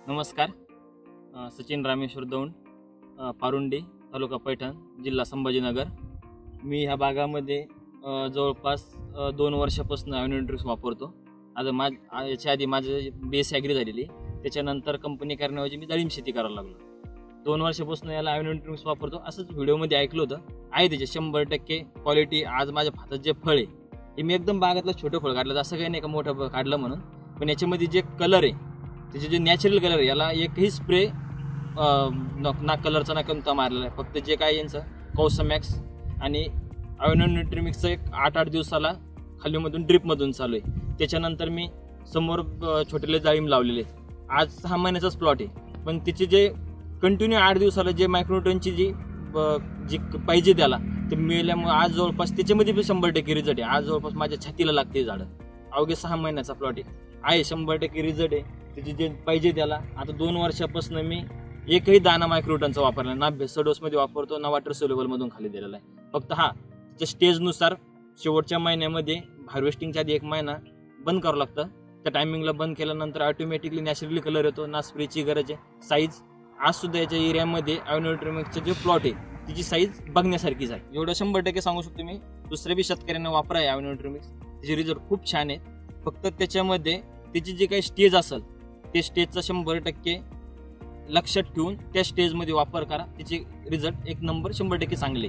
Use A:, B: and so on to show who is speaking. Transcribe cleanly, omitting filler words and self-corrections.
A: नमस्कार. सचिन रामेश्वर दौंड, पारुंडी, तालुका पैठण, जिल्हा संभाजीनगर. मी ह्या भागामध्ये जवळपास 2 वर्षापासून ॲव्हेन्यूट्रिक्स वापरतो. आता याच्या आधी माझं बेस ॲग्री झालेली, त्याच्यानंतर कंपनी करण्याऐवजी मी डाळिंब शेती करायला लागलो. 2 वर्षापासून याला ॲव्हेन्यूट्रिक्स वापरतो. असंच व्हिडिओमध्ये ऐकलं होतं. आहे त्याचे 100% क्वालिटी. आज माझ्या हातात जे फळ आहे हे मी एकदम बागातलं छोटं फळ काढलं, असं काही नाही का मोठं काढलं म्हणून. पण याच्यामध्ये जे कलर आहे, त्याचे जे नॅचरल कलर आहे, याला एकही स्प्रे ना कलरचा ना कोणता मारलेला आहे. फक्त जे काय यांचं कौसमॅक्स आणि ॲव्हेन्यूट्रिक्सचं एक 8-8 दिवसाला खालीमधून ड्रिपमधून चालू आहे. त्याच्यानंतर मी समोर छोटेले डाळिंब लावलेले. आज 6 महिन्याचाच प्लॉट आहे, पण तिचे जे कंटिन्यू 8 दिवसाला जे मायक्रोटनची जी पाहिजे त्याला ते मिळाल्यामुळे आज जवळपास त्याच्यामध्ये पण 100% रिझल्ट आहे. आज जवळपास माझ्या छातीला लागते झाडं. अवघे 6 महिन्याचा प्लॉट आहे 100% रिझल्ट आहे. त्याची जे पाहिजे त्याला. आता 2 वर्षापासून मी एकही दाना मायक्रोटनचा वापरला ना. भेसडोसमध्ये वापरतो ना वॉटर सोल्युबलमधून खाली दिलेला आहे. फक्त त्याच्या स्टेजनुसार शेवटच्या महिन्यामध्ये हार्वेस्टिंगच्या आधी 1 महिना बंद करावं लागतं. त्या टायमिंगला बंद केल्यानंतर ऑटोमॅटिकली नॅचरली कलर येतो ना. स्प्रेची गरज आहे. साईज आज सुद्धा याच्या एरियामध्ये ॲव्हेन्यूट्रिक्सचे जे प्लॉट आहे तिची साईज बघण्यासारखीच आहे. एवढं 100% सांगू शकतो मी. दुसऱ्या बी शेतकऱ्यांना वापरा आहे ॲव्हेन्यूट्रिक्स. त्याचे रिझल्ट खूप छान आहे. फक्त त्याच्यामध्ये त्याची जे काही स्टेज असेल ते स्टेजचा 100% लक्षात ठेवून त्या स्टेजमध्ये वापर करा. त्याचे रिझल्ट 1 नंबर 100% चांगले.